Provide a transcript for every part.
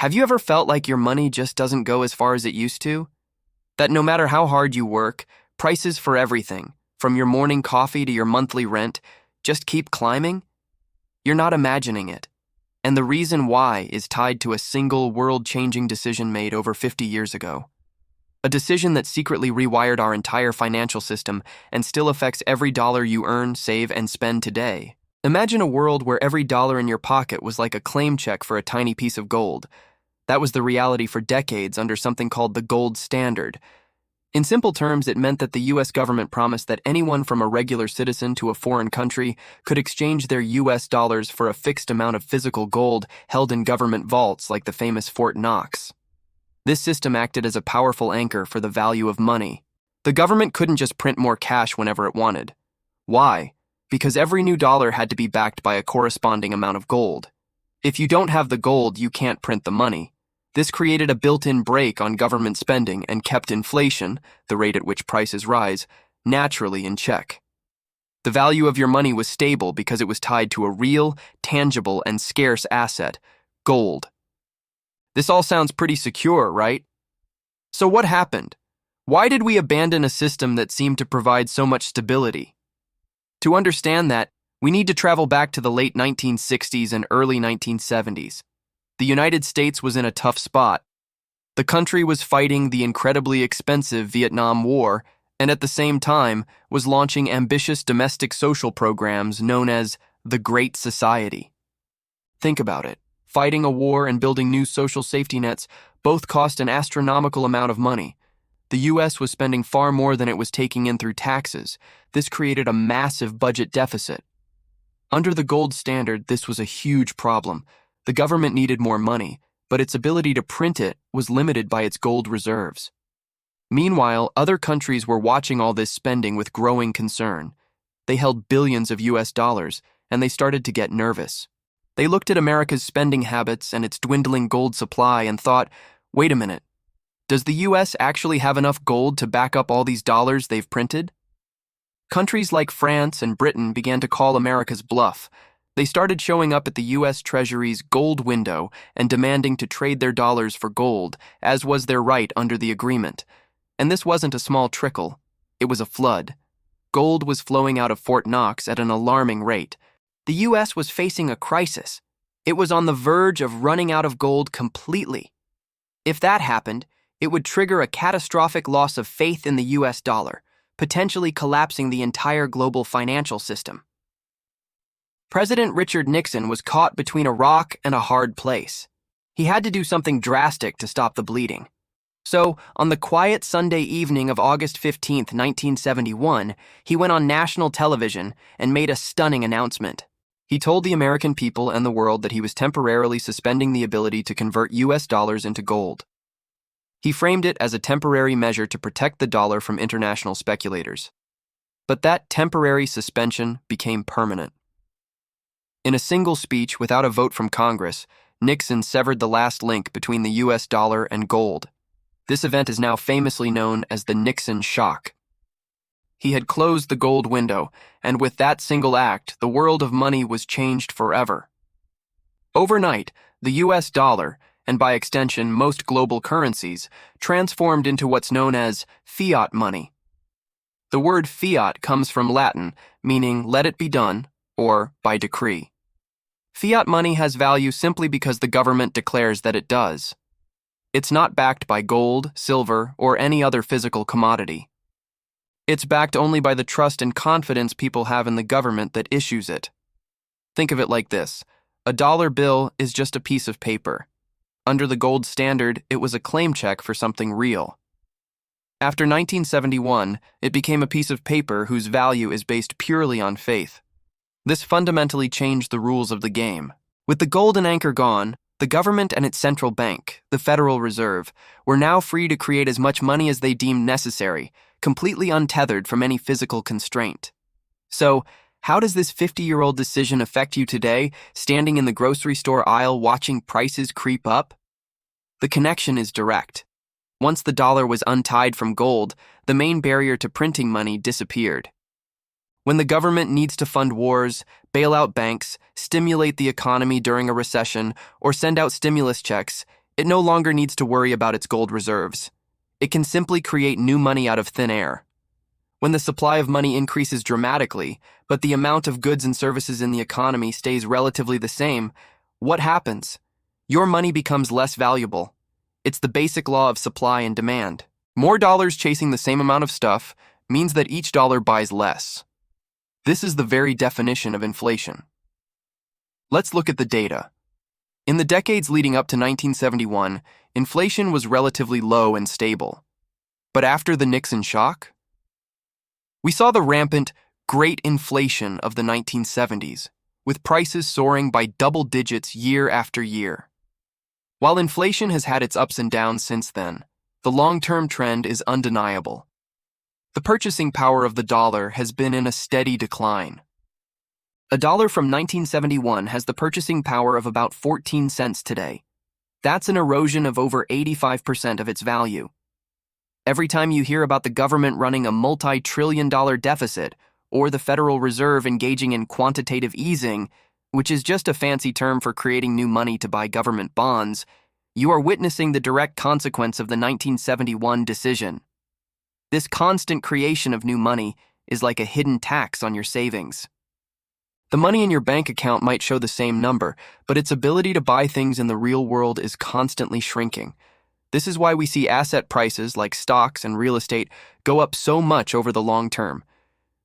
Have you ever felt like your money just doesn't go as far as it used to? That no matter how hard you work, prices for everything, from your morning coffee to your monthly rent, just keep climbing? You're not imagining it. And the reason why is tied to a single world-changing decision made over 50 years ago. A decision that secretly rewired our entire financial system and still affects every dollar you earn, save, and spend today. Imagine a world where every dollar in your pocket was like a claim check for a tiny piece of gold. That was the reality for decades under something called the gold standard. In simple terms, it meant that the US government promised that anyone from a regular citizen to a foreign country could exchange their US dollars for a fixed amount of physical gold held in government vaults like the famous Fort Knox. This system acted as a powerful anchor for the value of money. The government couldn't just print more cash whenever it wanted. Why? Because every new dollar had to be backed by a corresponding amount of gold. If you don't have the gold, you can't print the money. This created a built-in brake on government spending and kept inflation, the rate at which prices rise, naturally in check. The value of your money was stable because it was tied to a real, tangible, and scarce asset, gold. This all sounds pretty secure, right? So what happened? Why did we abandon a system that seemed to provide so much stability? To understand that, we need to travel back to the late 1960s and early 1970s. The United States was in a tough spot. The country was fighting the incredibly expensive Vietnam War and at the same time was launching ambitious domestic social programs known as the Great Society. Think about it. Fighting a war and building new social safety nets both cost an astronomical amount of money. The U.S. was spending far more than it was taking in through taxes. This created a massive budget deficit. Under the gold standard, this was a huge problem. The government needed more money, but its ability to print it was limited by its gold reserves. Meanwhile, other countries were watching all this spending with growing concern. They held billions of US dollars, and they started to get nervous. They looked at America's spending habits and its dwindling gold supply and thought, wait a minute, does the US actually have enough gold to back up all these dollars they've printed? Countries like France and Britain began to call America's bluff. They started showing up at the U.S. Treasury's gold window and demanding to trade their dollars for gold, as was their right under the agreement. And this wasn't a small trickle. It was a flood. Gold was flowing out of Fort Knox at an alarming rate. The U.S. was facing a crisis. It was on the verge of running out of gold completely. If that happened, it would trigger a catastrophic loss of faith in the U.S. dollar, potentially collapsing the entire global financial system. President Richard Nixon was caught between a rock and a hard place. He had to do something drastic to stop the bleeding. So, on the quiet Sunday evening of August 15, 1971, he went on national television and made a stunning announcement. He told the American people and the world that he was temporarily suspending the ability to convert US dollars into gold. He framed it as a temporary measure to protect the dollar from international speculators. But that temporary suspension became permanent. In a single speech without a vote from Congress, Nixon severed the last link between the US dollar and gold. This event is now famously known as the Nixon shock. He had closed the gold window, and with that single act, the world of money was changed forever. Overnight, the US dollar, and by extension most global currencies, transformed into what's known as fiat money. The word fiat comes from Latin, meaning let it be done, or by decree. Fiat money has value simply because the government declares that it does. It's not backed by gold, silver, or any other physical commodity. It's backed only by the trust and confidence people have in the government that issues it. Think of it like this. A dollar bill is just a piece of paper. Under the gold standard, it was a claim check for something real. After 1971, it became a piece of paper whose value is based purely on faith. This fundamentally changed the rules of the game. With the golden anchor gone, the government and its central bank, the Federal Reserve, were now free to create as much money as they deemed necessary, completely untethered from any physical constraint. So, how does this 50-year-old decision affect you today, standing in the grocery store aisle watching prices creep up? The connection is direct. Once the dollar was untied from gold, the main barrier to printing money disappeared. When the government needs to fund wars, bail out banks, stimulate the economy during a recession, or send out stimulus checks, It no longer needs to worry about its gold reserves. It can simply create new money out of thin air. When the supply of money increases dramatically, but the amount of goods and services in the economy stays relatively the same, what happens? Your money becomes less valuable. It's the basic law of supply and demand. More dollars chasing the same amount of stuff means that each dollar buys less. This is the very definition of inflation. Let's look at the data. In the decades leading up to 1971, inflation was relatively low and stable. But after the Nixon shock, we saw the rampant Great Inflation of the 1970s, with prices soaring by double digits year after year. While inflation has had its ups and downs since then, the long-term trend is undeniable. The purchasing power of the dollar has been in a steady decline. A dollar from 1971 has the purchasing power of about 14 cents today. That's an erosion of over 85% of its value. Every time you hear about the government running a multi-trillion-dollar deficit or the Federal Reserve engaging in quantitative easing, which is just a fancy term for creating new money to buy government bonds, you are witnessing the direct consequence of the 1971 decision. This constant creation of new money is like a hidden tax on your savings. The money in your bank account might show the same number, but its ability to buy things in the real world is constantly shrinking. This is why we see asset prices like stocks and real estate go up so much over the long term.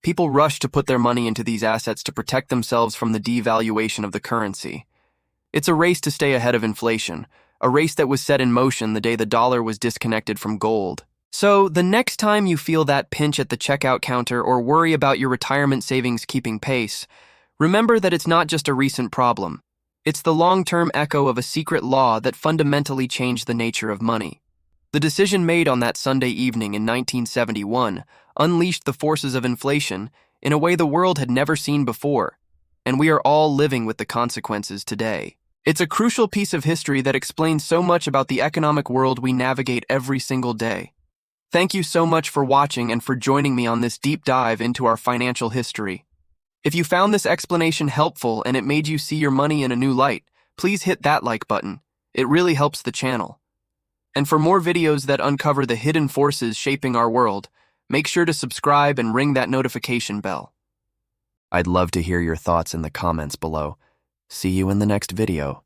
People rush to put their money into these assets to protect themselves from the devaluation of the currency. It's a race to stay ahead of inflation, a race that was set in motion the day the dollar was disconnected from gold. So, the next time you feel that pinch at the checkout counter or worry about your retirement savings keeping pace, remember that it's not just a recent problem. It's the long-term echo of a secret law that fundamentally changed the nature of money. The decision made on that Sunday evening in 1971 unleashed the forces of inflation in a way the world had never seen before, and we are all living with the consequences today. It's a crucial piece of history that explains so much about the economic world we navigate every single day. Thank you so much for watching and for joining me on this deep dive into our financial history. If you found this explanation helpful and it made you see your money in a new light, please hit that like button. It really helps the channel. And for more videos that uncover the hidden forces shaping our world, make sure to subscribe and ring that notification bell. I'd love to hear your thoughts in the comments below. See you in the next video.